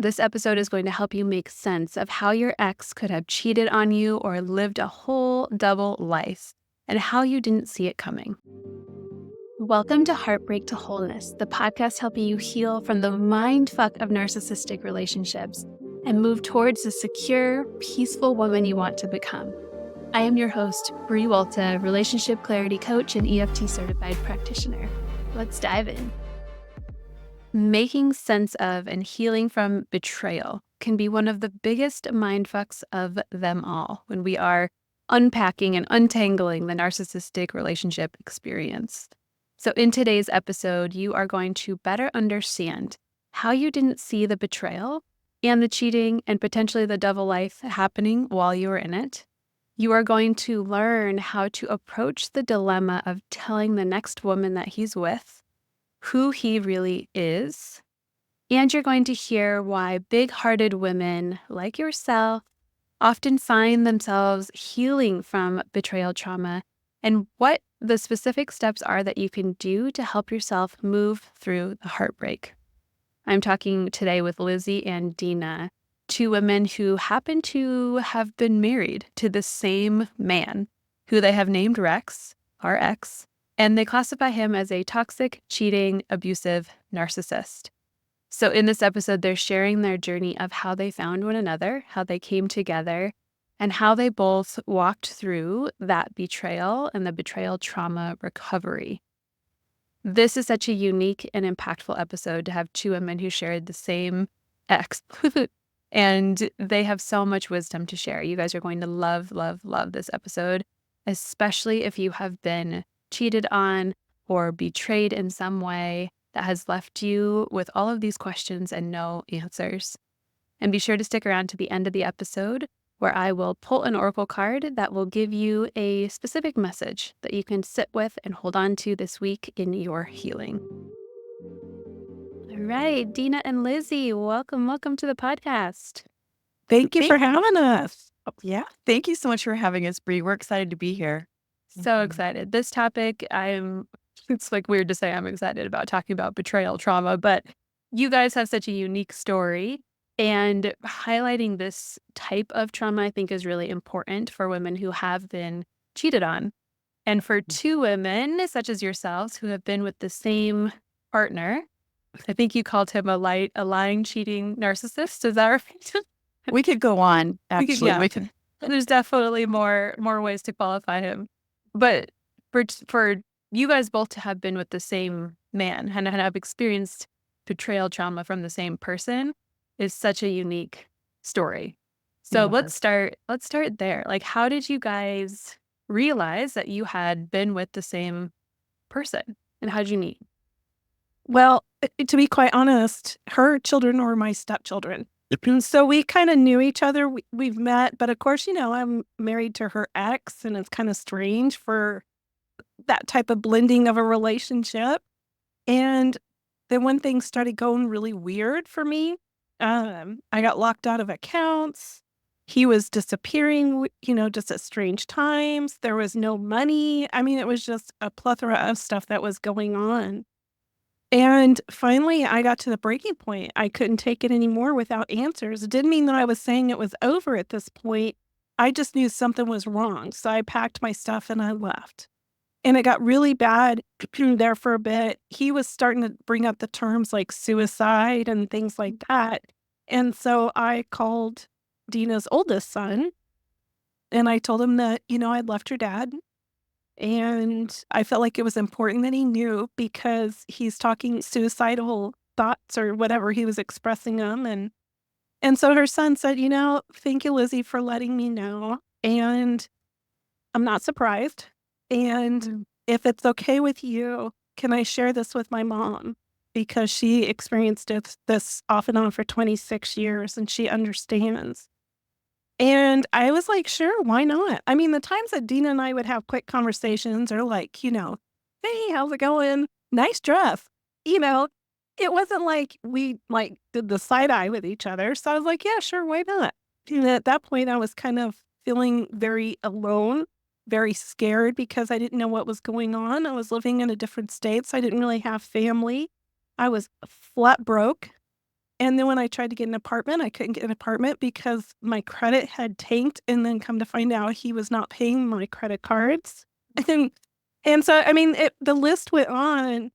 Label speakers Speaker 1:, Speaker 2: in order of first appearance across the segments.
Speaker 1: This episode is going to help you make sense of how your ex could have cheated on you or lived a whole double life, and how you didn't see it coming. Welcome to Heartbreak to Wholeness, the podcast helping you heal from the mindfuck of narcissistic relationships and move towards the secure, peaceful woman you want to become. I am your host, Brie Walta, relationship clarity coach and EFT certified practitioner. Let's dive in. Making sense of and healing from betrayal can be one of the biggest mindfucks of them all when we are unpacking and untangling the narcissistic relationship experience. So in today's episode, you are going to better understand how you didn't see the betrayal and the cheating and potentially the double life happening while you were in it. You are going to learn how to approach the dilemma of telling the next woman that he's with who he really is. And you're going to hear why big-hearted women like yourself often find themselves healing from betrayal trauma and what the specific steps are that you can do to help yourself move through the heartbreak. I'm talking today with Lizzie and Deana, two women who happen to have been married to the same man, who they have named Rex, our ex, and they classify him as a toxic, cheating, abusive narcissist. So in this episode, they're sharing their journey of how they found one another, how they came together, and how they both walked through that betrayal and the betrayal trauma recovery. This is such a unique and impactful episode to have two women who shared the same ex. And they have so much wisdom to share. You guys are going to love, love, love this episode, especially if you have been cheated on or betrayed in some way that has left you with all of these questions and no answers. And be sure to stick around to the end of the episode where I will pull an oracle card that will give you a specific message that you can sit with and hold on to this week in your healing. All right, Deana and Lizzie, welcome to the podcast.
Speaker 2: Thank you for having us.
Speaker 3: Yeah, thank you so much for having us, Brie. We're excited to be here.
Speaker 1: So excited. This topic, it's like weird to say I'm excited about talking about betrayal trauma, but you guys have such a unique story, and highlighting this type of trauma I think is really important for women who have been cheated on. And for two women, such as yourselves, who have been with the same partner, I think you called him a lying, cheating narcissist. Is that right?
Speaker 3: We could go on, actually.
Speaker 1: We could. There's definitely more ways to qualify him. But for you guys both to have been with the same man and have experienced betrayal trauma from the same person is such a unique story. So let's start there. Like, how did you guys realize that you had been with the same person, and how did you meet?
Speaker 2: Well, to be quite honest, her children were my stepchildren. So we kind of knew each other. We've met, but of course, I'm married to her ex, and it's kind of strange for that type of blending of a relationship. And then when things started going really weird for me, I got locked out of accounts. He was disappearing, just at strange times. There was no money. I mean, it was just a plethora of stuff that was going on. And finally, I got to the breaking point. I couldn't take it anymore without answers. It didn't mean that I was saying it was over at this point. I just knew something was wrong. So I packed my stuff and I left. And it got really bad there for a bit. He was starting to bring up the terms like suicide and things like that. And so I called Deana's oldest son and I told him that, I'd left her dad. And I felt like it was important that he knew because he's talking suicidal thoughts or whatever he was expressing them. And so her son said, thank you, Lizzie, for letting me know. And I'm not surprised. And if it's okay with you, can I share this with my mom? Because she experienced this off and on for 26 years and she understands. And I was like, sure, why not? I mean, the times that Deana and I would have quick conversations are like, hey, how's it going? Nice dress. It wasn't like we did the side eye with each other. So I was like, yeah, sure, why not? And at that point, I was kind of feeling very alone, very scared because I didn't know what was going on. I was living in a different state, so I didn't really have family. I was flat broke. And then when I tried to get an apartment, I couldn't get an apartment because my credit had tanked, and then come to find out he was not paying my credit cards. And so, I mean, the list went on.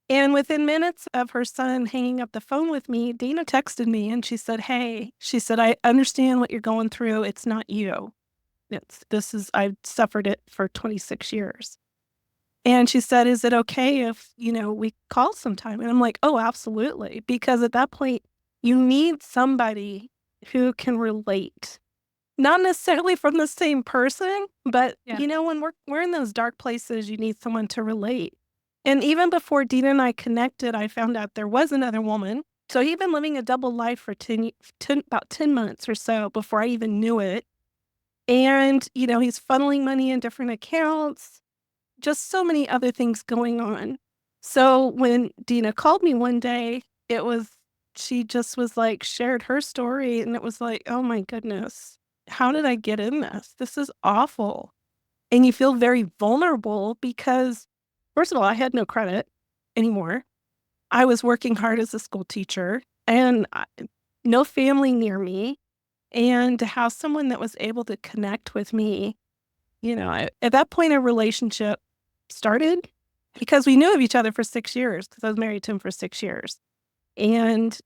Speaker 2: And within minutes of her son hanging up the phone with me, Deana texted me and she said, "Hey," she said, "I understand what you're going through. It's not you. I've suffered it for 26 years." And she said, "Is it okay if, we call sometime?" And I'm like, "Oh, absolutely." Because at that point, you need somebody who can relate. Not necessarily from the same person, but,
Speaker 1: Yeah.
Speaker 2: when we're in those dark places, you need someone to relate. And even before Deana and I connected, I found out there was another woman. So he'd been living a double life for about 10 months or so before I even knew it. And, he's funneling money in different accounts, just so many other things going on. So when Deana called me one day, she just was like, shared her story. And it was like, oh my goodness, how did I get in this? This is awful. And you feel very vulnerable because, first of all, I had no credit anymore. I was working hard as a school teacher and no family near me. And to have someone that was able to connect with me, at that point, a relationship started because we knew of each other for 6 years because I was married to him for 6 years. And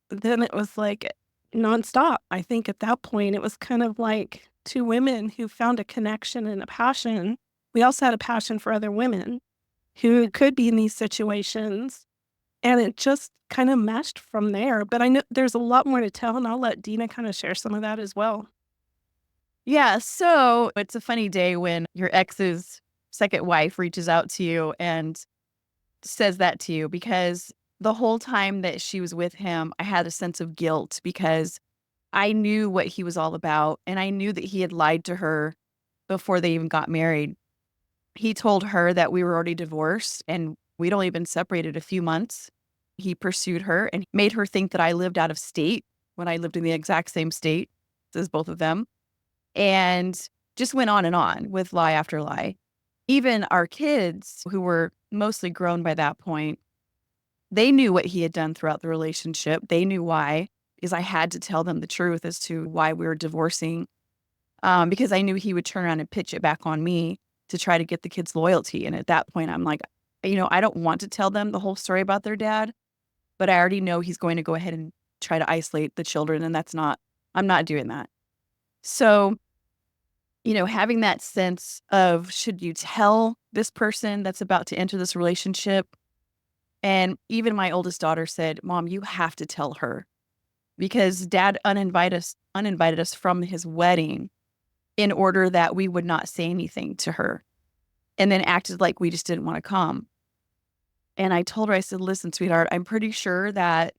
Speaker 2: then it was like nonstop. I think at that point, it was kind of like two women who found a connection and a passion. We also had a passion for other women who could be in these situations. And it just kind of meshed from there. But I know there's a lot more to tell, and I'll let Deana kind of share some of that as well.
Speaker 3: Yeah. So it's a funny day when your ex's second wife reaches out to you and says that to you, because the whole time that she was with him, I had a sense of guilt because I knew what he was all about. And I knew that he had lied to her before they even got married. He told her that we were already divorced and we'd only been separated a few months. He pursued her and made her think that I lived out of state when I lived in the exact same state as both of them. And just went on with lie after lie. Even our kids, who were mostly grown by that point, they knew what he had done throughout the relationship. They knew why, because I had to tell them the truth as to why we were divorcing, because I knew he would turn around and pitch it back on me to try to get the kids' loyalty. And at that point, I'm like, I don't want to tell them the whole story about their dad, but I already know he's going to go ahead and try to isolate the children. And I'm not doing that. So, having that sense of, should you tell this person that's about to enter this relationship? And even my oldest daughter said, "Mom, you have to tell her," because Dad uninvited us from his wedding in order that we would not say anything to her, and then acted like we just didn't want to come. And I told her, I said, "Listen, sweetheart, I'm pretty sure that,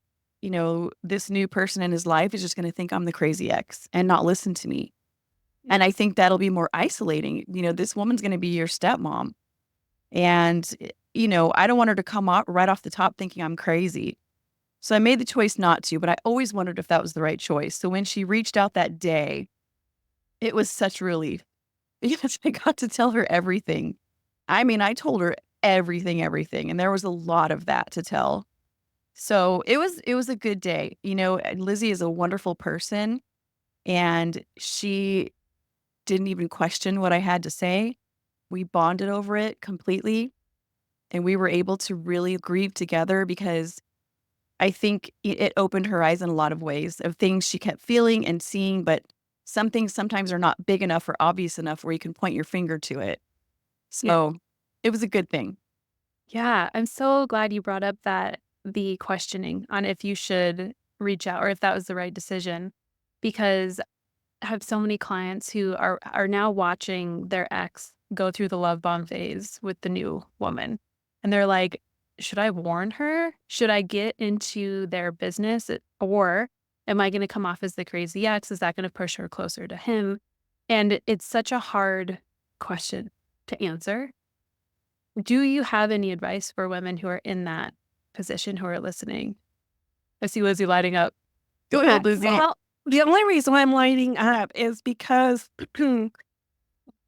Speaker 3: this new person in his life is just going to think I'm the crazy ex and not listen to me. And I think that'll be more isolating. This woman's going to be your stepmom. And, I don't want her to come out right off the top thinking I'm crazy." So I made the choice not to, but I always wondered if that was the right choice. So when she reached out that day, it was such a relief because I got to tell her everything. I mean, I told her everything, and there was a lot of that to tell. So it was a good day. Lizzie is a wonderful person, and she didn't even question what I had to say. We bonded over it completely, and we were able to really grieve together because I think it opened her eyes in a lot of ways of things she kept feeling and seeing, but some things sometimes are not big enough or obvious enough where you can point your finger to it.
Speaker 1: Yeah.
Speaker 3: So it was a good thing.
Speaker 1: Yeah. I'm so glad you brought up the questioning on if you should reach out or if that was the right decision, because I have so many clients who are now watching their ex go through the love bomb phase with the new woman. And they're like, should I warn her? Should I get into their business? Or am I going to come off as the crazy ex? Is that going to push her closer to him? And it's such a hard question to answer. Do you have any advice for women who are in that position who are listening? I see Lizzie lighting up. Go ahead, Lizzie.
Speaker 2: Well, the only reason why I'm lighting up is because in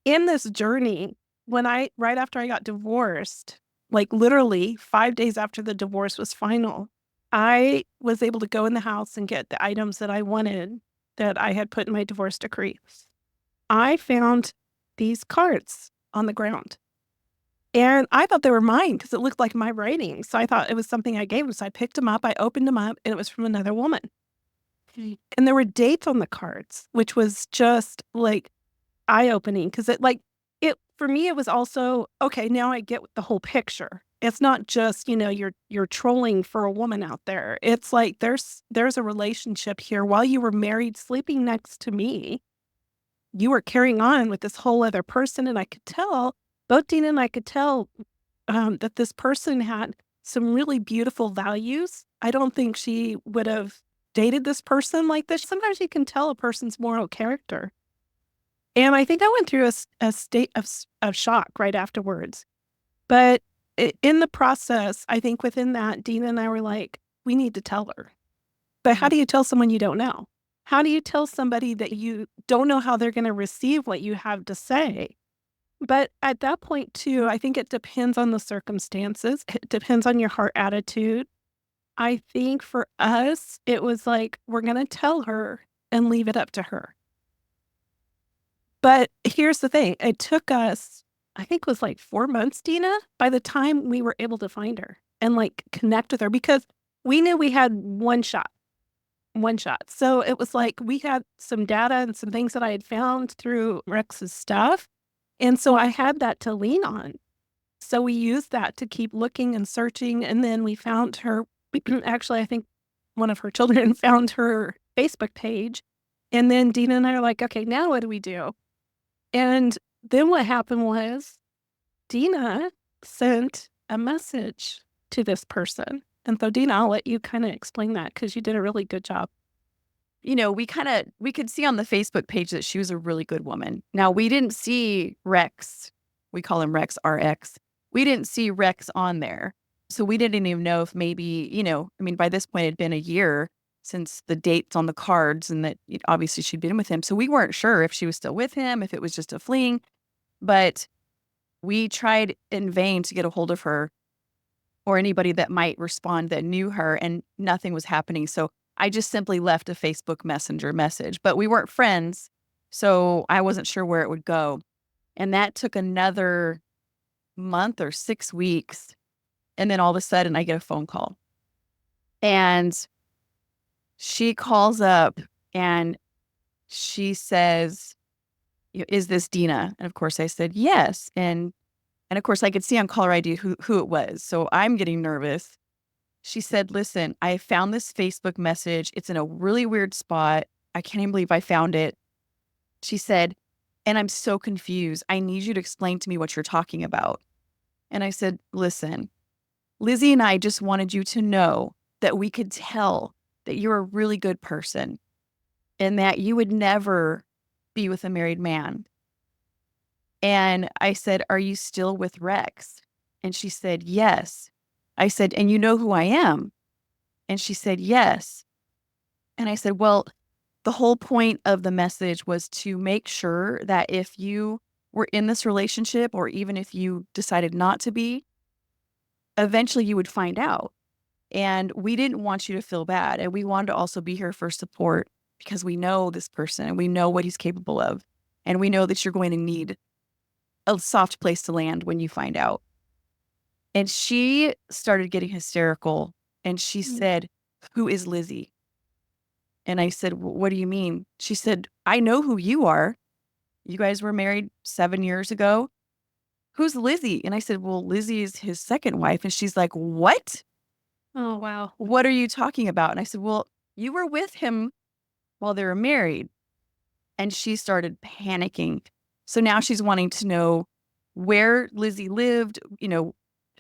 Speaker 2: this journey, right after I got divorced, like literally 5 days after the divorce was final, I was able to go in the house and get the items that I wanted that I had put in my divorce decree. I found these cards on the ground. And I thought they were mine because it looked like my writing. So I thought it was something I gave him. So I picked them up, I opened them up, and it was from another woman. And there were dates on the cards, which was just like eye-opening because it for me, it was also, okay, now I get the whole picture. It's not just, you're trolling for a woman out there. It's like there's a relationship here. While you were married, sleeping next to me, you were carrying on with this whole other person, and I could tell, both Deana and I could tell, that this person had some really beautiful values. I don't think she would have dated this person like this. Sometimes you can tell a person's moral character. And I think I went through a state of shock right afterwards. But in the process, I think within that, Deana and I were like, we need to tell her. But how do you tell someone you don't know? How do you tell somebody that you don't know how they're going to receive what you have to say? But at that point, too, I think it depends on the circumstances. It depends on your heart attitude. I think for us, it was like, we're going to tell her and leave it up to her. But here's the thing. It took us, I think it was like 4 months, Deana, by the time we were able to find her and connect with her because we knew we had one shot. So it was like we had some data and some things that I had found through Rex's stuff. And so I had that to lean on. So we used that to keep looking and searching. And then we found her. Actually, I think one of her children found her Facebook page. And then Deana and I are like, okay, now what do we do? And then what happened was Deana sent a message to this person. And so, Deana, I'll let you kind of explain that because you did a really good job.
Speaker 3: We could see on the Facebook page that she was a really good woman. Now, we didn't see Rex. We call him Rex, RX. We didn't see Rex on there. So we didn't even know if maybe, by this point, it had been a year since the dates on the cards and that obviously she'd been with him. So we weren't sure if she was still with him, if it was just a fling. But we tried in vain to get a hold of her or anybody that might respond that knew her, and nothing was happening. So I just simply left a Facebook Messenger message, but we weren't friends, so I wasn't sure where it would go. And that took another month or 6 weeks. And then all of a sudden I get a phone call. And she calls up and she says, is this Deana? And of course I said, yes. And of course I could see on caller ID who it was. So I'm getting nervous. She said, listen, I found this Facebook message. It's in a really weird spot. I can't even believe I found it. She said, and I'm so confused. I need you to explain to me what you're talking about. And I said, listen, Lizzie and I just wanted you to know that we could tell that you're a really good person and that you would never be with a married man. And I said, are you still with Rex? And she said, yes. I said, and you know who I am? And she said, yes. And I said, well, the whole point of the message was to make sure that if you were in this relationship or even if you decided not to be, eventually you would find out. And we didn't want you to feel bad. And we wanted to also be here for support because we know this person and we know what he's capable of. And we know that you're going to need a soft place to land when you find out. And she started getting hysterical and she said, who is Lizzie? And I said, what do you mean? She said, I know who you are. You guys were married 7 years ago. Who's Lizzie? And I said, well, Lizzie is his second wife. And she's like, what?
Speaker 1: Oh, wow.
Speaker 3: What are you talking about? And I said, well, you were with him while they were married. And she started panicking. So now she's wanting to know where Lizzie lived,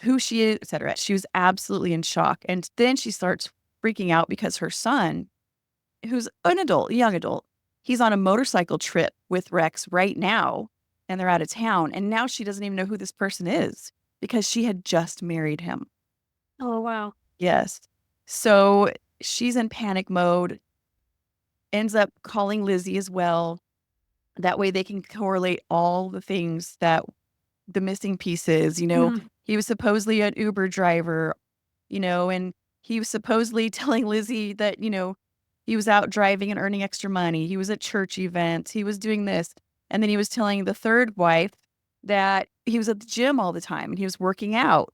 Speaker 3: who she is, et cetera. She was absolutely in shock. And then she starts freaking out because her son, who's an adult, young adult, he's on a motorcycle trip with Rex right now, and they're out of town. And now she doesn't even know who this person is because she had just married him.
Speaker 1: Oh, wow.
Speaker 3: Yes. So she's in panic mode, ends up calling Lizzie as well. That way they can correlate all the things that the missing pieces, he was supposedly an Uber driver, and He was supposedly telling Lizzie that, he was out driving and earning extra money. He was at church events. He was doing this. And then he was telling the third wife that he was at the gym all the time and he was working out,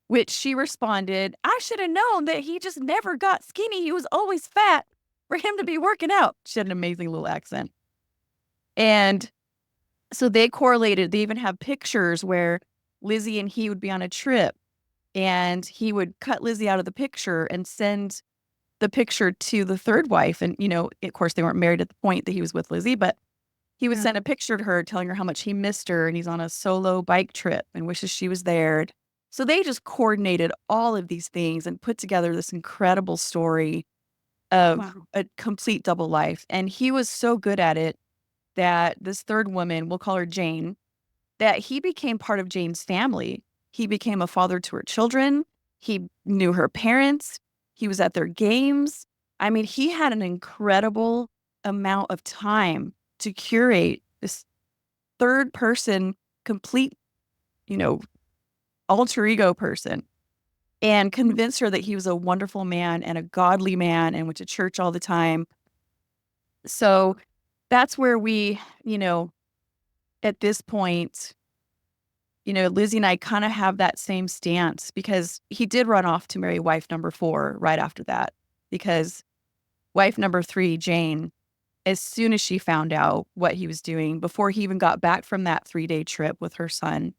Speaker 3: which she responded, I should have known that he just never got skinny. He was always fat for him to be working out. She had an amazing little accent. And so they correlated. They even have pictures where Lizzie and he would be on a trip and he would cut Lizzie out of the picture and send the picture to the third wife. And, of course, they weren't married at the point that he was with Lizzie, but he would
Speaker 2: Yeah.
Speaker 3: send a picture to her telling her how much he missed her and he's on a solo bike trip and wishes she was there. So they just coordinated all of these things and put together this incredible story of
Speaker 2: Wow.
Speaker 3: a complete double life. And he was so good at it that this third woman, we'll call her Jane, that he became part of Jane's family. He became a father to her children. He knew her parents. He was at their games. I mean, he had an incredible amount of time to curate this third person, complete, alter ego person and convince her that he was a wonderful man and a godly man and went to church all the time. So that's where we, at this point, Lizzie and I kind of have that same stance because he did run off to marry wife number 4 right after that. Because wife number 3, Jane, as soon as she found out what he was doing, before he even got back from that 3-day trip with her son,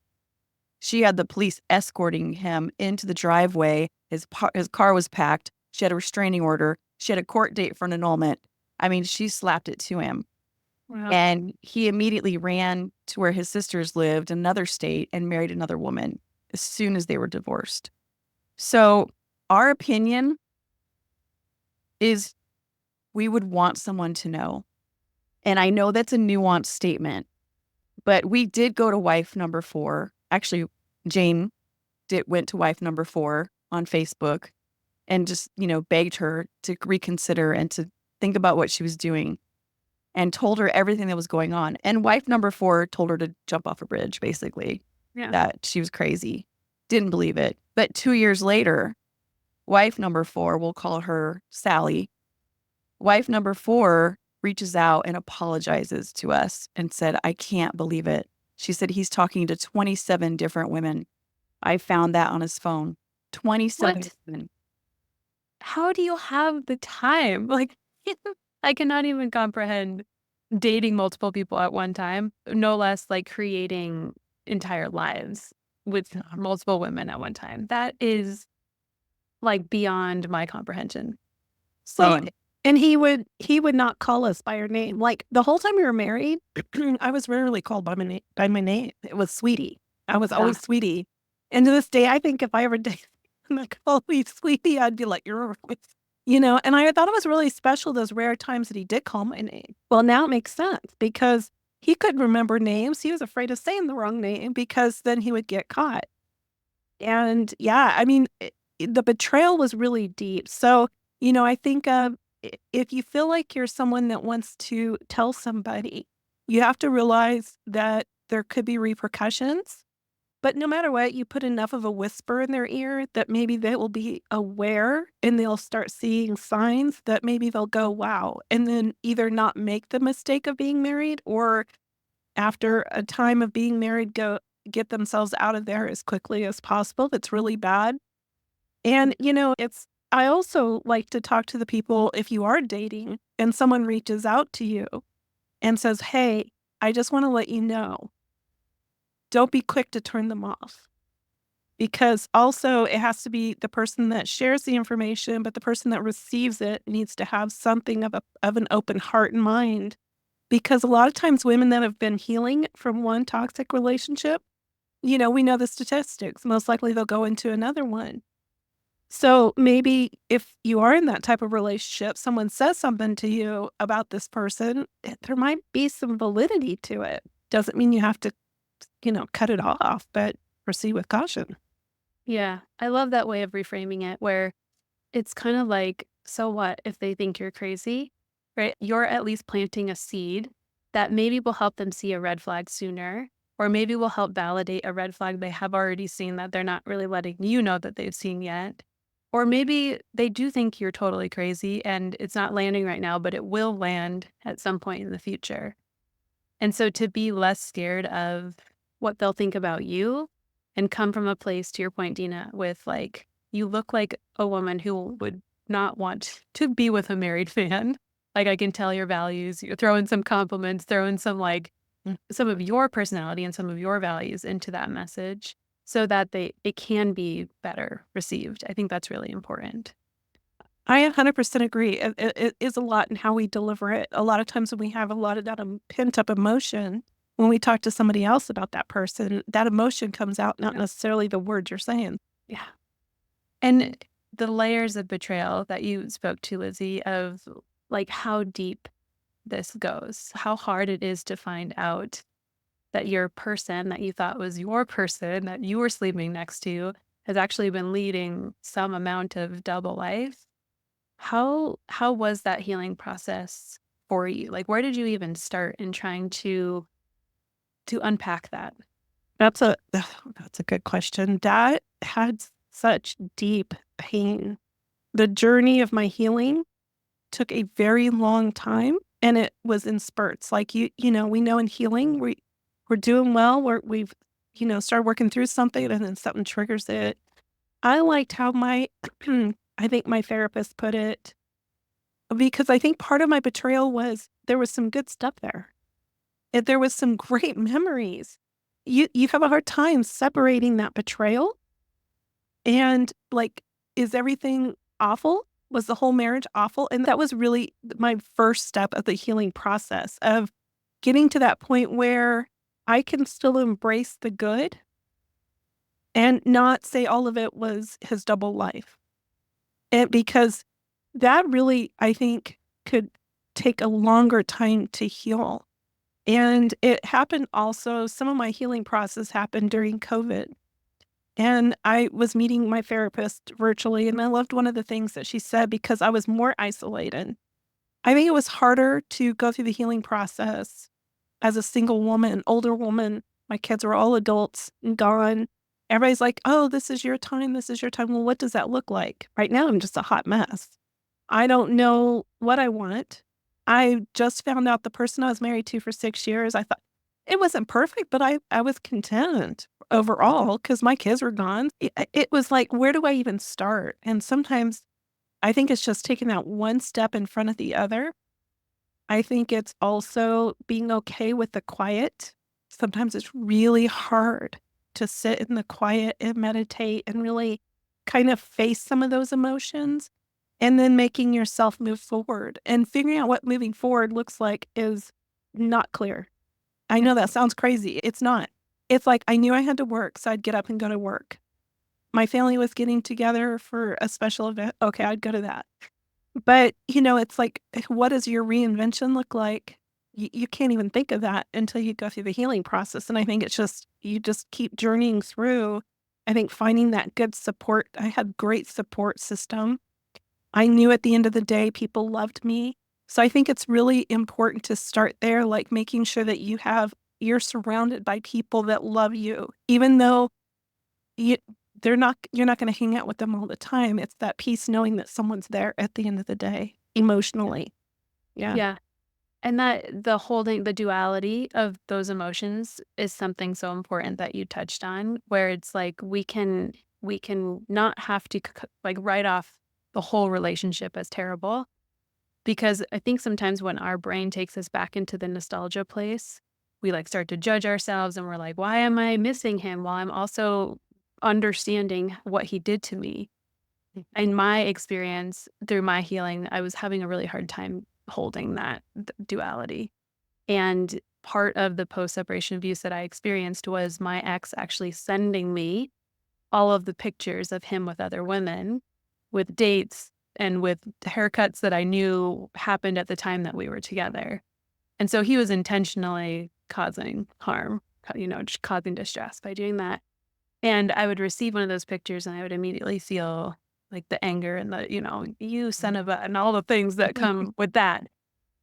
Speaker 3: she had the police escorting him into the driveway. His car was packed. She had a restraining order. She had a court date for an annulment. I mean, she slapped it to him.
Speaker 2: Wow.
Speaker 3: And he immediately ran to where his sisters lived, another state, and married another woman as soon as they were divorced. So our opinion is we would want someone to know. And I know that's a nuanced statement, but we did go to wife number 4. Actually, Jane went to wife number 4 on Facebook and just, begged her to reconsider and to think about what she was doing. And told her everything that was going on. And wife number 4 told her to jump off a bridge, basically,
Speaker 2: Yeah.
Speaker 3: that she was crazy. Didn't believe it. But 2 years later, wife number 4, we'll call her Sally, wife number 4 reaches out and apologizes to us and said, I can't believe it. She said he's talking to 27 different women. I found that on his phone. 27
Speaker 1: What?
Speaker 3: women.
Speaker 1: How do you have the time? Like, I cannot even comprehend dating multiple people at one time, no less like creating entire lives with multiple women at one time. That is like beyond my comprehension.
Speaker 2: Well,
Speaker 3: Same.
Speaker 2: and he would not call us by our name. Like the whole time we were married, I was rarely called by my name. It was Sweetie. I was always Sweetie. And to this day, I think if I ever date and they call me Sweetie, I'd be like, you're and I thought it was really special those rare times that he did call my name. Well, now it makes sense because he couldn't remember names. He was afraid of saying the wrong name because then he would get caught. And yeah, I mean, the betrayal was really deep. So, I think if you feel like you're someone that wants to tell somebody, you have to realize that there could be repercussions. But no matter what, you put enough of a whisper in their ear that maybe they will be aware and they'll start seeing signs that maybe they'll go, wow, and then either not make the mistake of being married or after a time of being married, go get themselves out of there as quickly as possible. That's really bad. And, I also like to talk to the people if you are dating and someone reaches out to you and says, hey, I just want to let you know. Don't be quick to turn them off because also it has to be the person that shares the information, but the person that receives it needs to have something of an open heart and mind because a lot of times women that have been healing from one toxic relationship, we know the statistics. Most likely they'll go into another one. So maybe if you are in that type of relationship, someone says something to you about this person, there might be some validity to it. Doesn't mean you have to cut it off, but proceed with caution.
Speaker 1: Yeah, I love that way of reframing it where it's kind of like, so what if they think you're crazy, right? You're at least planting a seed that maybe will help them see a red flag sooner, or maybe will help validate a red flag they have already seen that they're not really letting you know that they've seen yet. Or maybe they do think you're totally crazy and it's not landing right now, but it will land at some point in the future. And so to be less scared of what they'll think about you and come from a place, to your point, Deana, with like, you look like a woman who would not want to be with a married man. Like, I can tell your values. You throw in some compliments, throw in some like some of your personality and some of your values into that message so that it can be better received. I think that's really important.
Speaker 2: I 100% agree. It is a lot in how we deliver it. A lot of times when we have a lot of that pent up emotion, when we talk to somebody else about that person, that emotion comes out, not
Speaker 1: Yeah.
Speaker 2: necessarily the words you're saying.
Speaker 1: Yeah. And the layers of betrayal that you spoke to, Lizzie, of like how deep this goes, how hard it is to find out that your person that you thought was your person that you were sleeping next to has actually been leading some amount of double life. How was that healing process for you? Like, where did you even start in trying to unpack that?
Speaker 2: That's a good question. That had such deep pain. The journey of my healing took a very long time, and it was in spurts. Like we know in healing we're doing well. We've started working through something, and then something triggers it. I liked how my I think my therapist put it, because I think part of my betrayal was there was some good stuff there. There was some great memories. You have a hard time separating that betrayal and, like, is everything awful? Was the whole marriage awful? And that was really my first step of the healing process of getting to that point where I can still embrace the good and not say all of it was his double life. And because that really, I think, could take a longer time to heal. And it happened also, some of my healing process happened during COVID. And I was meeting my therapist virtually, and I loved one of the things that she said because I was more isolated. I think it was harder to go through the healing process as a single woman, older woman. My kids were all adults and gone. Everybody's like, oh, this is your time. This is your time. Well, what does that look like? Right now, I'm just a hot mess. I don't know what I want. I just found out the person I was married to for 6 years. I thought it wasn't perfect, but I was content overall because my kids were gone. It was like, where do I even start? And sometimes I think it's just taking that one step in front of the other. I think it's also being okay with the quiet. Sometimes it's really hard to sit in the quiet and meditate and really kind of face some of those emotions, and then making yourself move forward. And figuring out what moving forward looks like is not clear. I know that sounds crazy. It's not. It's like I knew I had to work, so I'd get up and go to work. My family was getting together for a special event. Okay, I'd go to that. But, it's like, what does your reinvention look like? You can't even think of that until you go through the healing process. And I think it's just, you just keep journeying through. I think finding that good support. I had great support system. I knew at the end of the day, people loved me. So I think it's really important to start there, like making sure that you're surrounded by people that love you, even though you, you're not going to hang out with them all the time. It's that peace knowing that someone's there at the end of the day, emotionally. Yeah.
Speaker 1: Yeah. And that the duality of those emotions is something so important that you touched on, where it's like we can not have to like write off the whole relationship as terrible. Because I think sometimes when our brain takes us back into the nostalgia place, we like start to judge ourselves and we're like, why am I missing him while I'm also understanding what he did to me? In my experience, through my healing, I was having a really hard time holding that duality. And part of the post-separation abuse that I experienced was my ex actually sending me all of the pictures of him with other women, with dates and with haircuts that I knew happened at the time that we were together. And so he was intentionally causing harm, just causing distress by doing that. And I would receive one of those pictures and I would immediately feel like the anger and you son of a, and all the things that come with that,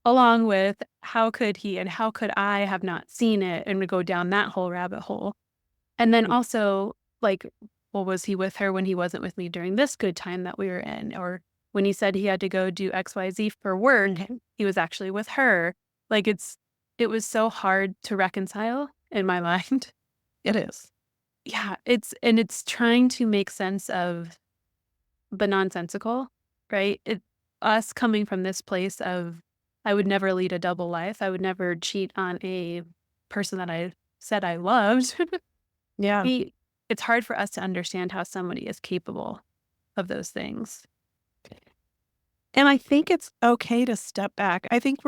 Speaker 1: along with how could he and how could I have not seen it, and would go down that whole rabbit hole. And then also like well, was he with her when he wasn't with me during this good time that we were in? Or when he said he had to go do XYZ for work, he was actually with her. Like it was so hard to reconcile in my mind.
Speaker 3: It is.
Speaker 1: Yeah, it's trying to make sense of the nonsensical, right? Us coming from this place of I would never lead a double life. I would never cheat on a person that I said I loved.
Speaker 2: Yeah.
Speaker 1: It's hard for us to understand how somebody is capable of those things.
Speaker 2: And I think it's okay to step back. I think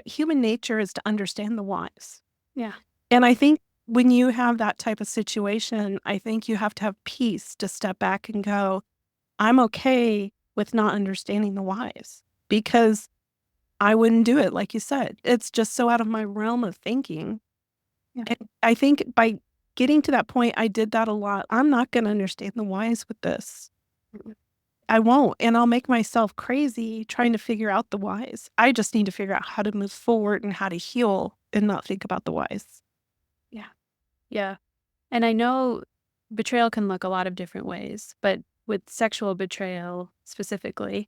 Speaker 2: human nature is to understand the whys.
Speaker 1: Yeah.
Speaker 2: And I think when you have that type of situation, I think you have to have peace to step back and go, I'm okay with not understanding the whys because I wouldn't do it. Like you said, it's just so out of my realm of thinking.
Speaker 1: Yeah.
Speaker 2: And I think by getting to that point, I did that a lot. I'm not going to understand the whys with this.
Speaker 1: Mm.
Speaker 2: I won't. And I'll make myself crazy trying to figure out the whys. I just need to figure out how to move forward and how to heal and not think about the whys.
Speaker 1: Yeah. Yeah. And I know betrayal can look a lot of different ways, but with sexual betrayal specifically,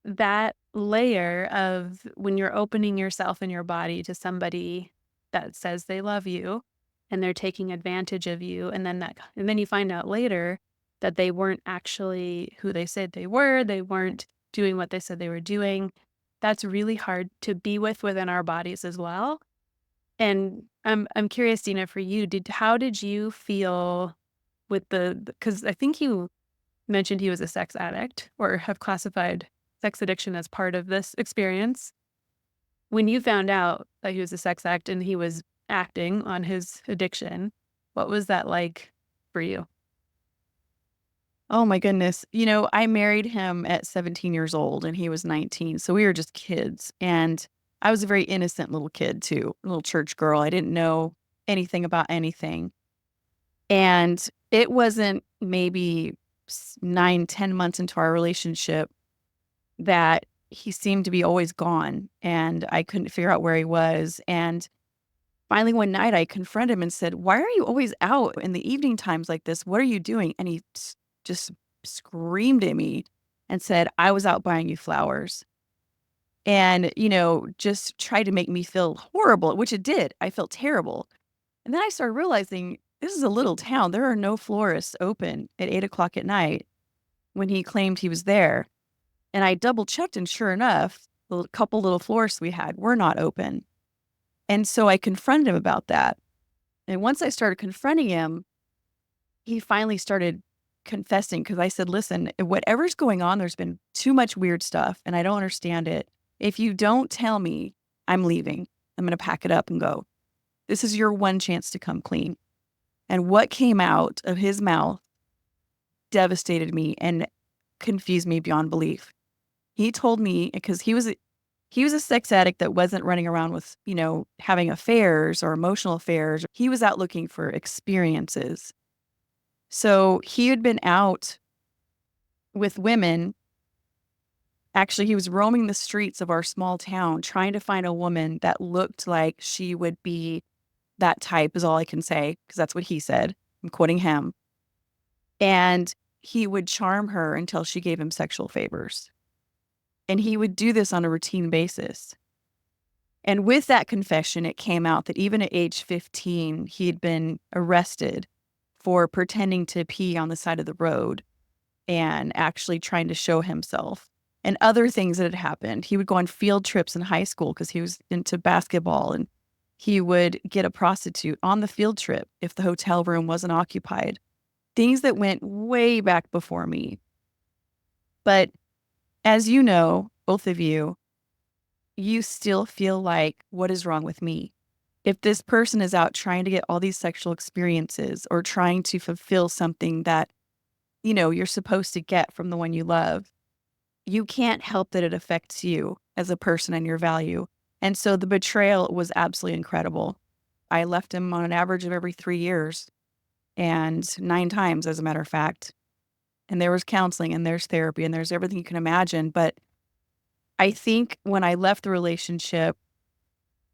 Speaker 1: that layer of when you're opening yourself and your body to somebody that says they love you and they're taking advantage of you, and then you find out later that they weren't actually who they said they weren't doing what they said they were doing. That's really hard to be with within our bodies as well. And I'm curious, Dina, for you, how did you feel with because I think you mentioned he was a sex addict or have classified sex addiction as part of this experience. When you found out that he was a sex addict and he was acting on his addiction, what was that like for you?
Speaker 3: Oh my goodness. You know, I married him at 17 years old and he was 19. So we were just kids. And I was a very innocent little kid too, a little church girl. I didn't know anything about anything. And it wasn't maybe 9, 10 months into our relationship that he seemed to be always gone and I couldn't figure out where he was. And finally one night I confronted him and said, "Why are you always out in the evening times like this? What are you doing?" And he just screamed at me and said, "I was out buying you flowers." And, just tried to make me feel horrible, which it did. I felt terrible. And then I started realizing this is a little town. There are no florists open at 8 o'clock at night when he claimed he was there. And I double checked, and sure enough, the couple little florists we had were not open. And so I confronted him about that. And once I started confronting him, he finally started confessing because I said, "Listen, whatever's going on, there's been too much weird stuff and I don't understand it. If you don't tell me, I'm leaving. I'm going to pack it up and go. This is your one chance to come clean." And what came out of his mouth devastated me and confused me beyond belief. He told me, because he was a sex addict that wasn't running around with, having affairs or emotional affairs. He was out looking for experiences. So he had been out with women. Actually, he was roaming the streets of our small town trying to find a woman that looked like she would be that type, is all I can say, because that's what he said. I'm quoting him. And he would charm her until she gave him sexual favors. And he would do this on a routine basis. And with that confession, it came out that even at age 15, he had been arrested for pretending to pee on the side of the road and actually trying to show himself, and other things that had happened. He would go on field trips in high school because he was into basketball, and he would get a prostitute on the field trip if the hotel room wasn't occupied. Things that went way back before me. But as you know, both of you, you still feel like, what is wrong with me? If this person is out trying to get all these sexual experiences or trying to fulfill something that, you're supposed to get from the one you love, you can't help that it affects you as a person and your value. And so the betrayal was absolutely incredible. I left him on an average of every 3 years, and 9 times, as a matter of fact. And there was counseling and there's therapy and there's everything you can imagine. But I think when I left the relationship,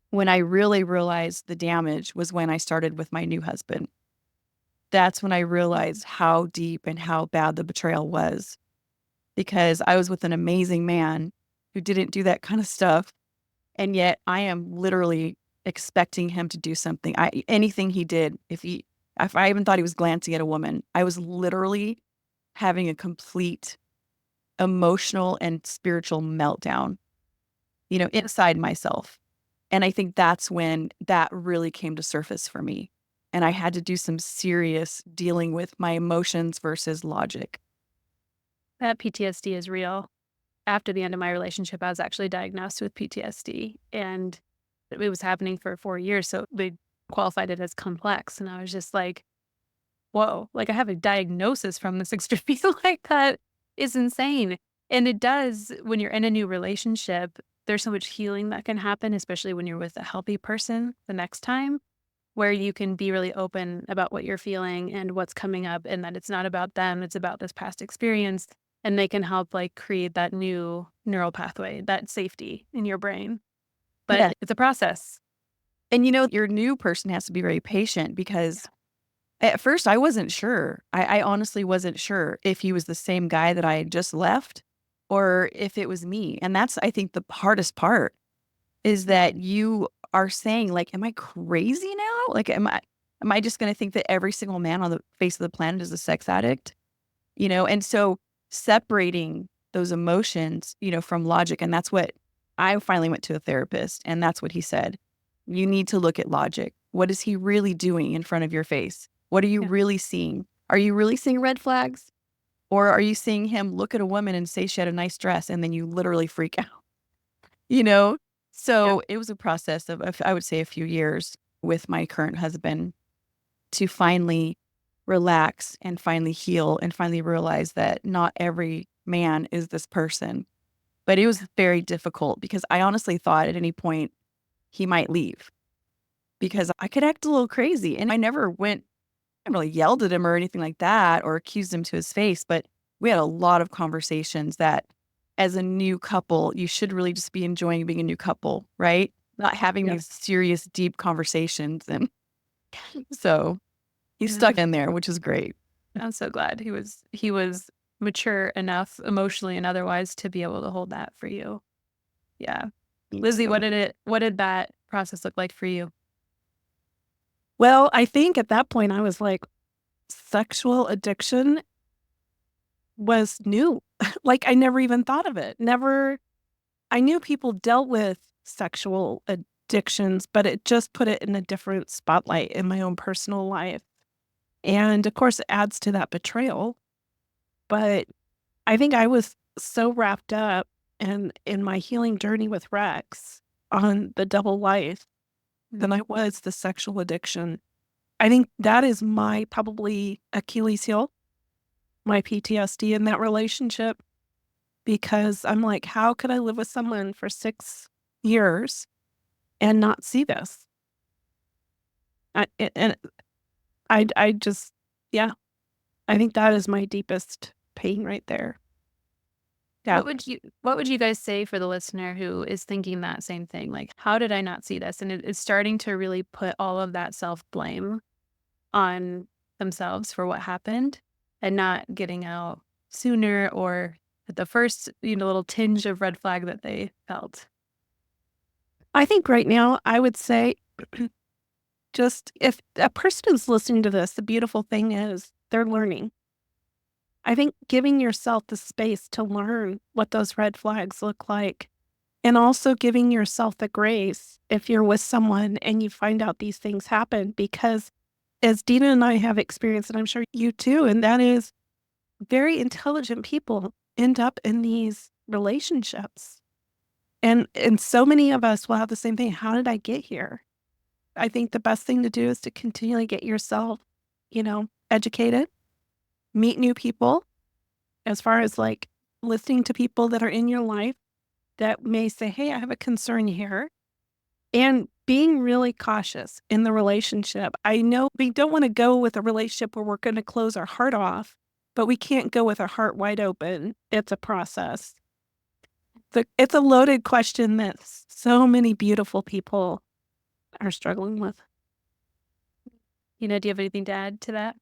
Speaker 3: when I really realized the damage was when I started with my new husband. that's when I realized how deep and how bad the betrayal was, because I was with an amazing man who didn't do that kind of stuff. And yet I am literally expecting him to do something. Anything he did, if I even thought he was glancing at a woman, I was literally having a complete emotional and spiritual meltdown, inside myself. And I think that's when that really came to surface for me. And I had to do some serious dealing with my emotions versus logic.
Speaker 1: That PTSD is real. After the end of my relationship, I was actually diagnosed with PTSD, and it was happening for 4 years, so they qualified it as complex, and I was just like, "Whoa, like, I have a diagnosis from this extreme." Like, that is insane, and it does when you're in a new relationship, there's so much healing that can happen, especially when you're with a healthy person the next time, where you can be really open about what you're feeling and what's coming up, and that it's not about them, it's about this past experience, and they can help, like, create that new neural pathway, that safety in your brain. But
Speaker 3: Yeah.
Speaker 1: it's a process.
Speaker 3: And your new person has to be very patient, because at first I wasn't sure. I honestly wasn't sure if he was the same guy that I had just left or if it was me. And that's, I think, the hardest part is that you are saying, like, am I crazy now? Like, am I just going to think that every single man on the face of the planet is a sex addict? And so separating those emotions, from logic. And that's what I finally went to a therapist, and that's what he said. You need to look at logic. What is he really doing in front of your face? What are you
Speaker 1: Yeah.
Speaker 3: really seeing? Are you really seeing red flags? Or are you seeing him look at a woman and say she had a nice dress and then you literally freak out? You know? So it was a process of, I would say, a few years with my current husband to finally relax and finally heal and finally realize that not every man is this person. But it was very difficult because I honestly thought at any point he might leave because I could act a little crazy. And I really yelled at him or anything like that or accused him to his face. But we had a lot of conversations that as a new couple, you should really just be enjoying being a new couple, right? Not having
Speaker 1: Yeah.
Speaker 3: these serious, deep conversations. And so he's
Speaker 1: Yeah.
Speaker 3: stuck in there, which is great.
Speaker 1: I'm so glad he was mature enough emotionally and otherwise to be able to hold that for you. Yeah. Lizzie, what did that process look like for you?
Speaker 2: Well, I think at that point I was like, sexual addiction was new. Like, I never even thought of it. Never I knew people dealt with sexual addictions, but it just put it in a different spotlight in my own personal life. And, of course, it adds to that betrayal. But I think I was so wrapped up in my healing journey with Rex on the double life than I was the sexual addiction. I think that is my probably Achilles heel, my PTSD in that relationship, because I'm like, how could I live with someone for 6 years and not see this? And I just, yeah, I think that is my deepest pain right there. Yeah.
Speaker 1: What would you guys say for the listener who is thinking that same thing? Like, how did I not see this? And it's starting to really put all of that self-blame on themselves for what happened and not getting out sooner or at the first, little tinge of red flag that they felt.
Speaker 2: I think right now I would say just if a person is listening to this, the beautiful thing is they're learning. I think giving yourself the space to learn what those red flags look like, and also giving yourself the grace if you're with someone and you find out these things happen, because as Deana and I have experienced, and I'm sure you too, and that is very intelligent people end up in these relationships. And so many of us will have the same thing. How did I get here? I think the best thing to do is to continually get yourself, educated, meet new people, as far as like listening to people that are in your life that may say, hey, I have a concern here, and being really cautious in the relationship. I know we don't want to go with a relationship where we're going to close our heart off, but we can't go with our heart wide open. It's a process. It's a loaded question that so many beautiful people are struggling with.
Speaker 1: Do you have anything to add to that?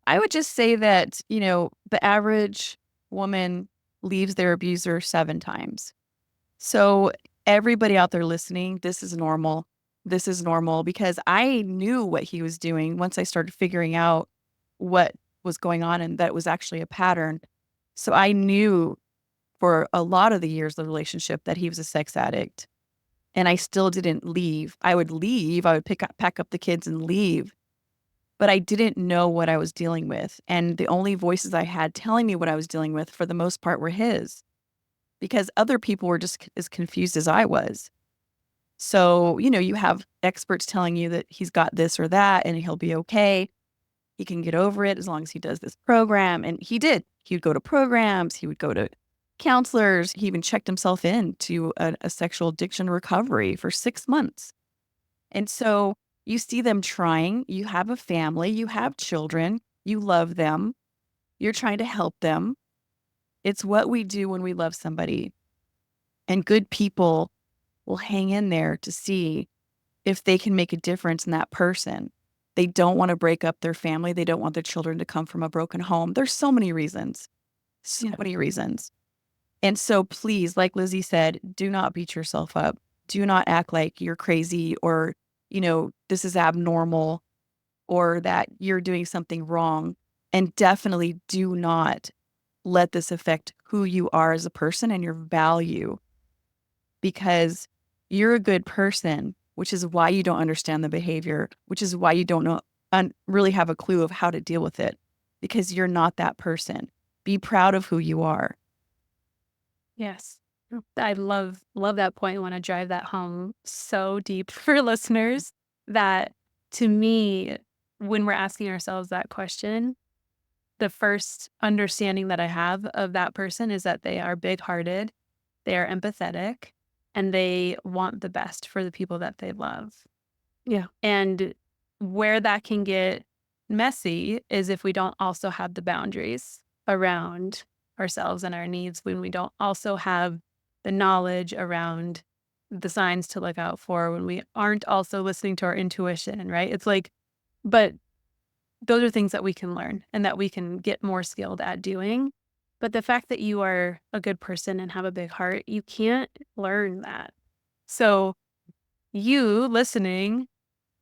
Speaker 3: I would just say that, the average woman leaves their abuser 7 times. So everybody out there listening, this is normal. This is normal because I knew what he was doing once I started figuring out what was going on and that was actually a pattern. So I knew for a lot of the years of the relationship that he was a sex addict. And I still didn't leave. I would leave. I would pack up the kids and leave. But I didn't know what I was dealing with. And the only voices I had telling me what I was dealing with for the most part were his, because other people were just as confused as I was. So, you have experts telling you that he's got this or that and he'll be okay. He can get over it as long as he does this program. And he did. He would go to programs. He would go to counselors. He even checked himself into a sexual addiction recovery for 6 months. And so you see them trying. You have a family. You have children. You love them. You're trying to help them. It's what we do when we love somebody. And good people will hang in there to see if they can make a difference in that person. They don't want to break up their family. They don't want their children to come from a broken home. There's so many reasons. So many reasons. And so please, like Lizzie said, do not beat yourself up. Do not act like you're crazy or, this is abnormal or that you're doing something wrong. And definitely do not let this affect who you are as a person and your value, because you're a good person, which is why you don't understand the behavior, which is why you don't know really have a clue of how to deal with it, because you're not that person. Be proud of who you are.
Speaker 1: Yes. I love that point. I want to drive that home so deep for listeners that, to me, when we're asking ourselves that question, the first understanding that I have of that person is that they are big-hearted, they are empathetic, and they want the best for the people that they love.
Speaker 2: Yeah.
Speaker 1: And where that can get messy is if we don't also have the boundaries around ourselves and our needs, when we don't also have the knowledge around the signs to look out for, when we aren't also listening to our intuition, right? It's like, but those are things that we can learn and that we can get more skilled at doing. But the fact that you are a good person and have a big heart, you can't learn that. So you listening,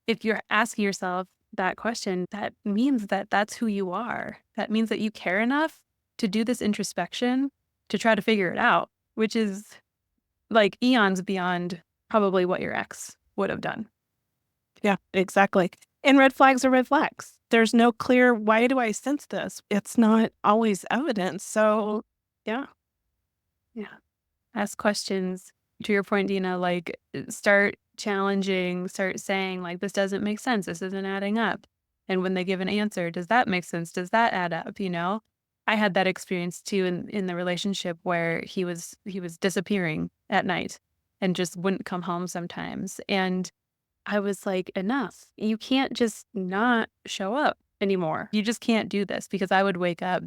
Speaker 1: if you're asking yourself that question, that means that that's who you are. That means that you care enough to do this introspection to try to figure it out, which is like eons beyond probably what your ex would have done.
Speaker 2: Yeah, exactly. And red flags are red flags. There's no clear, why do I sense this? It's not always evident. So, yeah.
Speaker 1: Ask questions. To your point, Deana, like start challenging, start saying like, this doesn't make sense. This isn't adding up. And when they give an answer, does that make sense? Does that add up? I had that experience too in the relationship where he was disappearing at night and just wouldn't come home sometimes. And I was like, enough. You can't just not show up anymore. You just can't do this, because I would wake up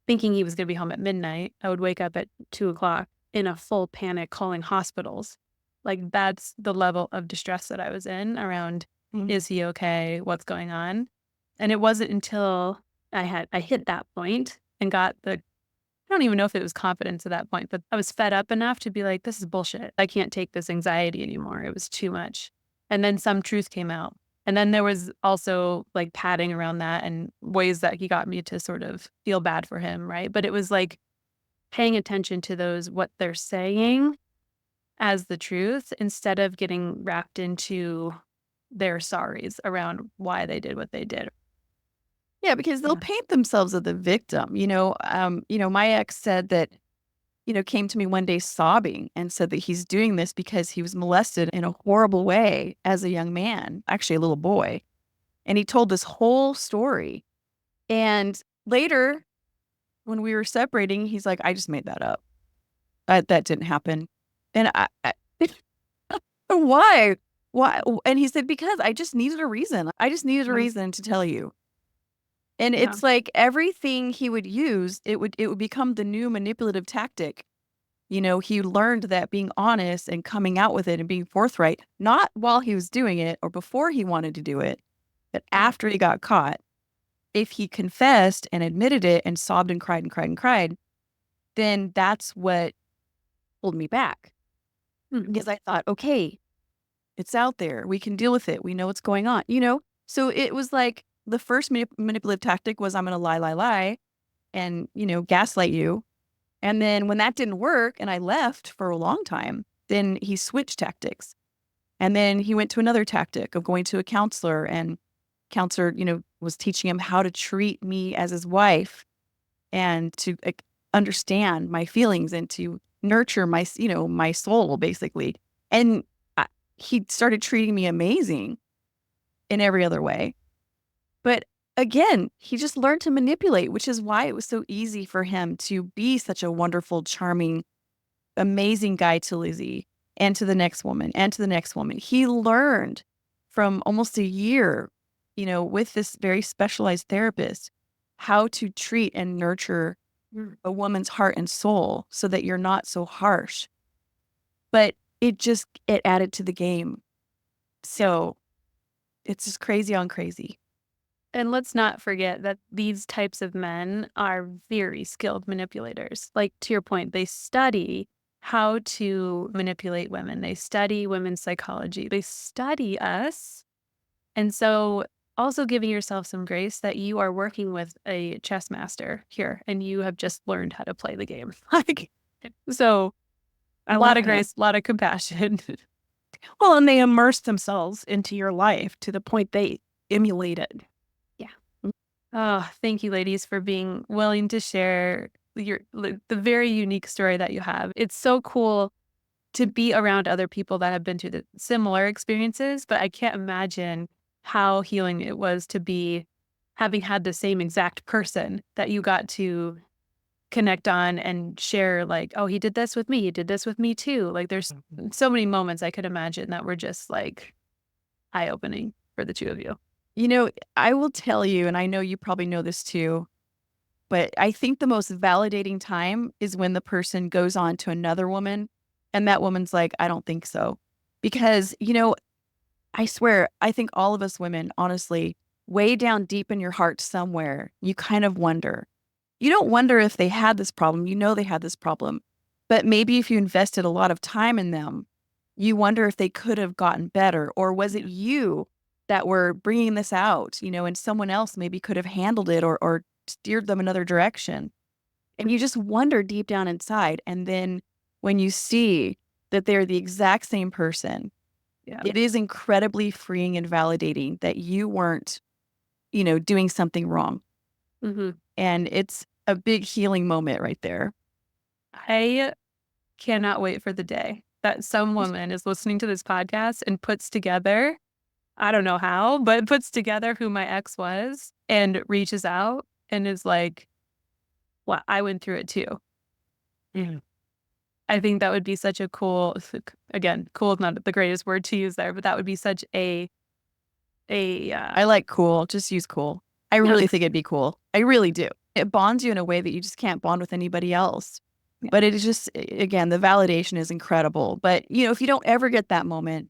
Speaker 1: thinking he was going to be home at midnight. I would wake up at 2:00 in a full panic calling hospitals. Like, that's the level of distress that I was in around, is he okay? What's going on? And it wasn't until I hit that point and got I don't even know if it was confidence at that point, but I was fed up enough to be like, this is bullshit. I can't take this anxiety anymore. It was too much. And then some truth came out. And then there was also like padding around that and ways that he got me to sort of feel bad for him, right? But it was like paying attention to what they're saying as the truth, instead of getting wrapped into their sorries around why they did what they did.
Speaker 3: Yeah, because they'll paint themselves as the victim. My ex said that, came to me one day sobbing and said that he's doing this because he was molested in a horrible way as a young man, actually a little boy. And he told this whole story. And later, when we were separating, he's like, I just made that up. That didn't happen. And I why? Why? And he said, because I just needed a reason. I just needed a reason to tell you. And it's like everything he would use, it would become the new manipulative tactic. He learned that being honest and coming out with it and being forthright, not while he was doing it or before he wanted to do it, but after he got caught, if he confessed and admitted it and sobbed and cried and cried and cried, then that's what pulled me back. Because I thought, okay, it's out there. We can deal with it. We know what's going on, So it was like the first manipulative tactic was I'm going to lie and, gaslight you. And then when that didn't work and I left for a long time, then he switched tactics. And then he went to another tactic of going to a counselor, and counselor, was teaching him how to treat me as his wife and to understand my feelings and to nurture my, my soul basically. And he started treating me amazing in every other way. But again, he just learned to manipulate, which is why it was so easy for him to be such a wonderful, charming, amazing guy to Lizzie and to the next woman and to the next woman. He learned from almost a year, with this very specialized therapist, how to treat and nurture a woman's heart and soul so that you're not so harsh. But it added to the game. So it's just crazy on crazy.
Speaker 1: And let's not forget that these types of men are very skilled manipulators. Like, to your point, they study how to manipulate women. They study women's psychology. They study us. And so also giving yourself some grace that you are working with a chess master here and you have just learned how to play the game. So a lot of grace, a lot of compassion.
Speaker 2: Well, and they immerse themselves into your life to the point they emulate it.
Speaker 1: Oh, thank you, ladies, for being willing to share the very unique story that you have. It's so cool to be around other people that have been through the similar experiences, but I can't imagine how healing it was to be having had the same exact person that you got to connect on and share, like, oh, he did this with me. He did this with me too. Like, there's so many moments I could imagine that were just like eye-opening for the two of you.
Speaker 3: I will tell you, and I know you probably know this too, but I think the most validating time is when the person goes on to another woman and that woman's like, I don't think so. Because, I swear, I think all of us women, honestly, way down deep in your heart somewhere, you kind of wonder. You don't wonder if they had this problem. They had this problem. But maybe if you invested a lot of time in them, you wonder if they could have gotten better. Or was it you that were bringing this out, and someone else maybe could have handled it or steered them another direction. And you just wonder deep down inside. And then when you see that they're the exact same person, it is incredibly freeing and validating that you weren't, doing something wrong. And it's a big healing moment right there.
Speaker 1: I cannot wait for the day that some woman is listening to this podcast and puts together, I don't know how, but puts together who my ex was and reaches out and is like, well, I went through it too. I think that would be such a cool, again, cool is not the greatest word to use there, but that would be such I
Speaker 3: like cool. Just use cool. I really think it'd be cool. I really do. It bonds you in a way that you just can't bond with anybody else. But it is just, again, the validation is incredible. But, if you don't ever get that moment,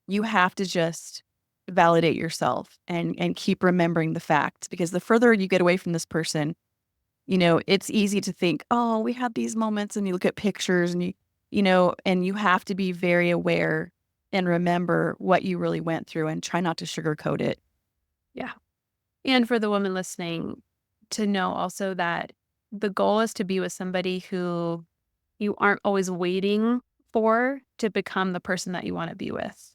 Speaker 3: you have to just validate yourself and keep remembering the facts, because the further you get away from this person, it's easy to think, oh, we had these moments, and you look at pictures and and you have to be very aware and remember what you really went through and try not to sugarcoat it.
Speaker 1: Yeah. And for the woman listening to know also that the goal is to be with somebody who you aren't always waiting for to become the person that you want to be with.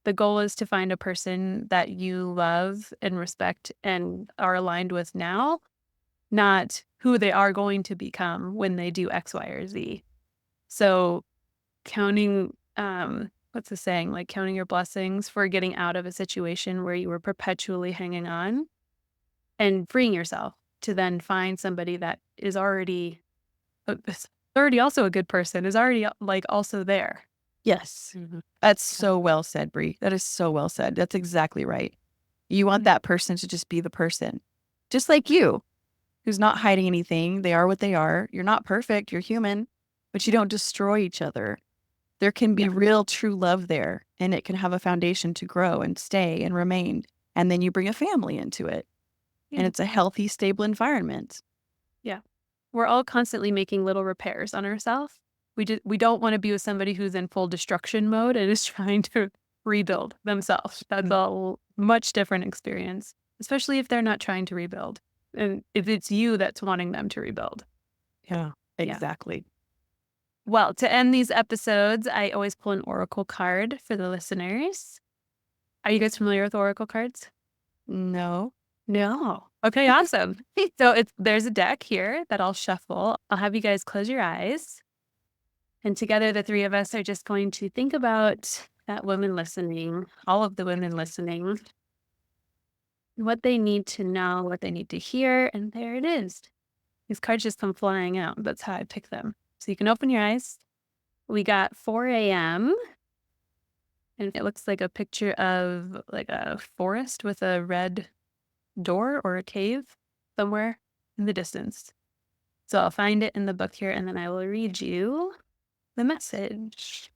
Speaker 1: The goal is to find a person that you love and respect and are aligned with now, not who they are going to become when they do X, Y, or Z. So counting, what's the saying? Like counting your blessings for getting out of a situation where you were perpetually hanging on and freeing yourself to then find somebody that is already also a good person, is already like also there.
Speaker 3: Yes. That's so well said, Brie. That is so well said. That's exactly right. You want that person to just be the person, just like you, who's not hiding anything. They are what they are. You're not perfect. You're human, but you don't destroy each other. There can be real, true love there, and it can have a foundation to grow and stay and remain. And then you bring a family into it. and it's a healthy, stable environment.
Speaker 1: We're all constantly making little repairs on ourselves. We don't want to be with somebody who's in full destruction mode and is trying to rebuild themselves. That's a much different experience, especially if they're not trying to rebuild. And if it's you that's wanting them to rebuild.
Speaker 3: Yeah, exactly.
Speaker 1: Well, to end these episodes, I always pull an oracle card for the listeners. Are you guys familiar with oracle cards?
Speaker 3: No.
Speaker 1: No. Okay, awesome. So there's a deck here that I'll shuffle. I'll have you guys close your eyes. And together, the three of us are just going to think about that woman listening, all of the women listening, what they need to know, what they need to hear. And there it is. These cards just come flying out. That's how I pick them. So you can open your eyes. We got 4 a.m. And it looks like a picture of like a forest with a red door or a cave somewhere in the distance. So I'll find it in the book here and then I will read you the message.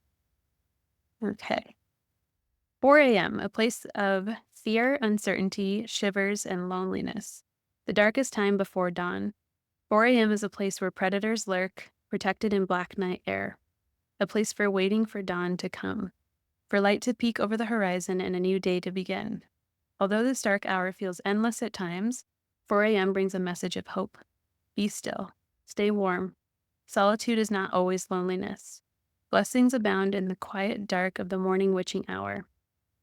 Speaker 1: Okay. 4 a.m., a place of fear, uncertainty, shivers, and loneliness. The darkest time before dawn. 4 a.m. is a place where predators lurk, protected in black night air. A place for waiting for dawn to come. For light to peek over the horizon and a new day to begin. Although this dark hour feels endless at times, 4 a.m. brings a message of hope. Be still. Stay warm. Solitude is not always loneliness. Blessings abound in the quiet dark of the morning witching hour.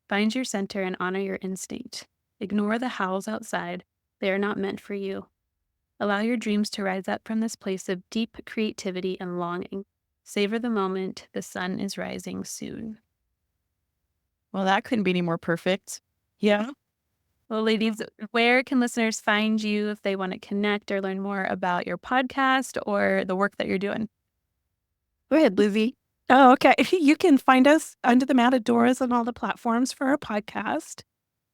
Speaker 1: Find your center and honor your instinct. Ignore the howls outside. They are not meant for you. Allow your dreams to rise up from this place of deep creativity and longing. Savor the moment. The sun is rising soon.
Speaker 3: Well, that couldn't be any more perfect.
Speaker 2: Yeah.
Speaker 1: Well, ladies, where can listeners find you if they want to connect or learn more about your podcast or the work that you're doing?
Speaker 3: Go ahead, Lizzie.
Speaker 2: Oh, okay. You can find us under the Matadoras on all the platforms for our podcast.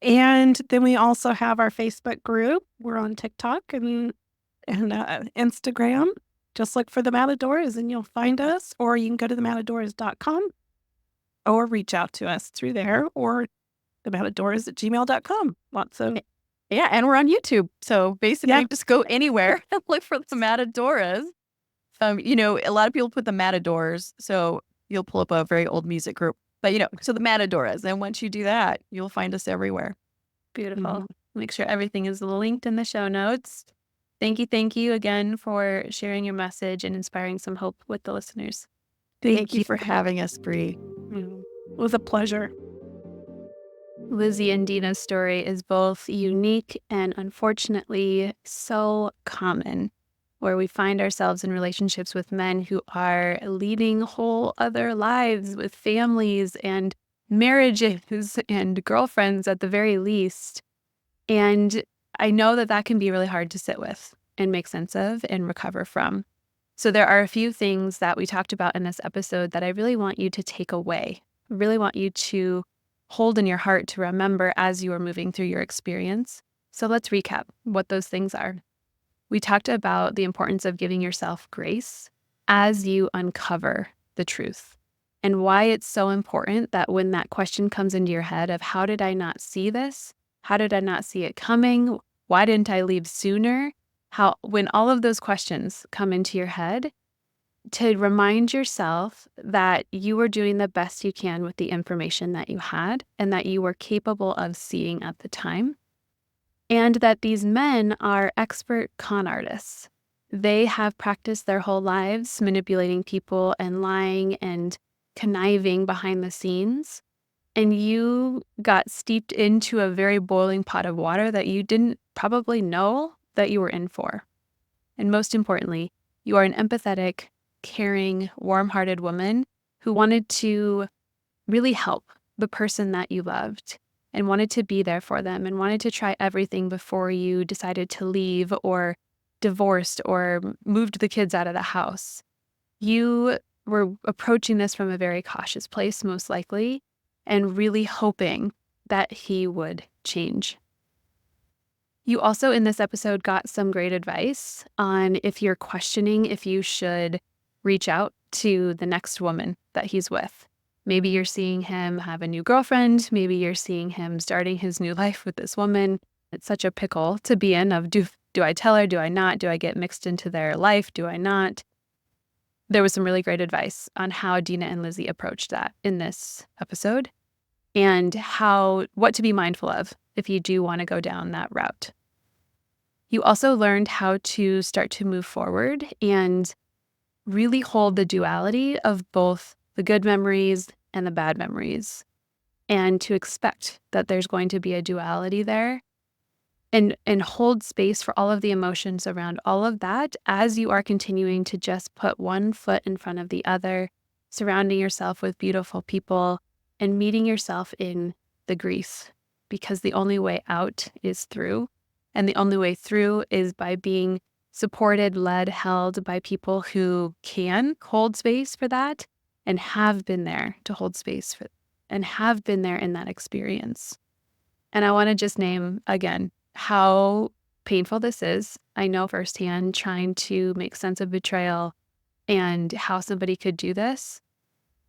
Speaker 2: And then we also have our Facebook group. We're on TikTok and Instagram. Just look for the Matadoras and you'll find us. Or you can go to thematadoras.com or reach out to us through there or thematadoras@gmail.com. Lots of
Speaker 3: Yeah, and we're on YouTube. So basically, just go anywhere and look for the Matadoras. A lot of people put the Matadors, so you'll pull up a very old music group. But, so the Matadoras. And once you do that, you'll find us everywhere.
Speaker 1: Beautiful.
Speaker 2: Mhm.
Speaker 1: Make sure everything is linked in the show notes. Thank you again for sharing your message and inspiring some hope with the listeners.
Speaker 3: Thank you for having us, Bree.
Speaker 2: It was a pleasure.
Speaker 1: Lizzie and Deana's story is both unique and unfortunately so common, where we find ourselves in relationships with men who are leading whole other lives with families and marriages and girlfriends at the very least. And I know that that can be really hard to sit with and make sense of and recover from. So there are a few things that we talked about in this episode that I really want you to take away. I really want you to hold in your heart to remember as you are moving through your experience. So let's recap what those things are. We talked about the importance of giving yourself grace as you uncover the truth and why it's so important that when that question comes into your head of how did I not see this? How did I not see it coming? Why didn't I leave sooner? When all of those questions come into your head, to remind yourself that you were doing the best you can with the information that you had and that you were capable of seeing at the time. And that these men are expert con artists. They have practiced their whole lives manipulating people and lying and conniving behind the scenes. And you got steeped into a very boiling pot of water that you didn't probably know that you were in for. And most importantly, you are an empathetic, caring, warm-hearted woman who wanted to really help the person that you loved and wanted to be there for them and wanted to try everything before you decided to leave or divorced or moved the kids out of the house. You were approaching this from a very cautious place, most likely, and really hoping that he would change. You also, in this episode, got some great advice on if you're questioning if you should reach out to the next woman that he's with. Maybe you're seeing him have a new girlfriend. Maybe you're seeing him starting his new life with this woman. It's such a pickle to be in of do I tell her? Do I not? Do I get mixed into their life? Do I not? There was some really great advice on how Deana and Lizzie approached that in this episode and what to be mindful of if you do want to go down that route. You also learned how to start to move forward and really hold the duality of both the good memories and the bad memories, and to expect that there's going to be a duality there, and hold space for all of the emotions around all of that as you are continuing to just put one foot in front of the other, surrounding yourself with beautiful people and meeting yourself in the grief, because the only way out is through. And the only way through is by being supported, led, held by people who can hold space for that and have been there to hold space for and have been there in that experience. And I want to just name again how painful this is. I know firsthand, trying to make sense of betrayal and how somebody could do this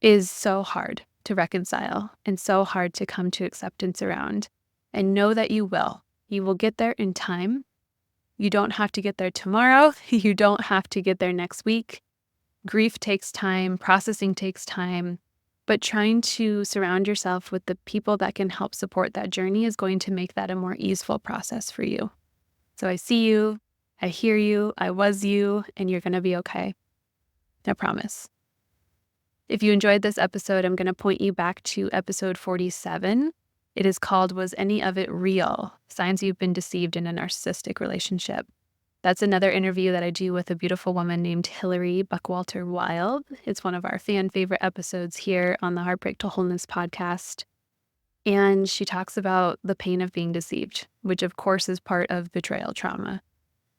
Speaker 1: is so hard to reconcile and so hard to come to acceptance around. And know that you will. You will get there in time. You don't have to get there tomorrow. You don't have to get there next week. Grief takes time. Processing takes time. But trying to surround yourself with the people that can help support that journey is going to make that a more easeful process for you. So I see you. I hear you. I was you. And you're going to be okay. I promise. If you enjoyed this episode, I'm going to point you back to episode 47. It is called, Was Any of It Real? Signs You've Been Deceived in a Narcissistic Relationship. That's another interview that I do with a beautiful woman named Hillary Buckwalter Wild. It's one of our fan favorite episodes here on the Heartbreak to Wholeness podcast. And she talks about the pain of being deceived, which of course is part of betrayal trauma.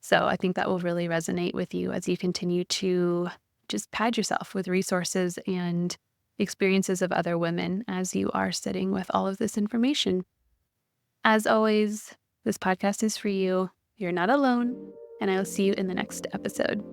Speaker 1: So I think that will really resonate with you as you continue to just pad yourself with resources and experiences of other women as you are sitting with all of this information. As always, this podcast is for you. You're not alone, and I will see you in the next episode.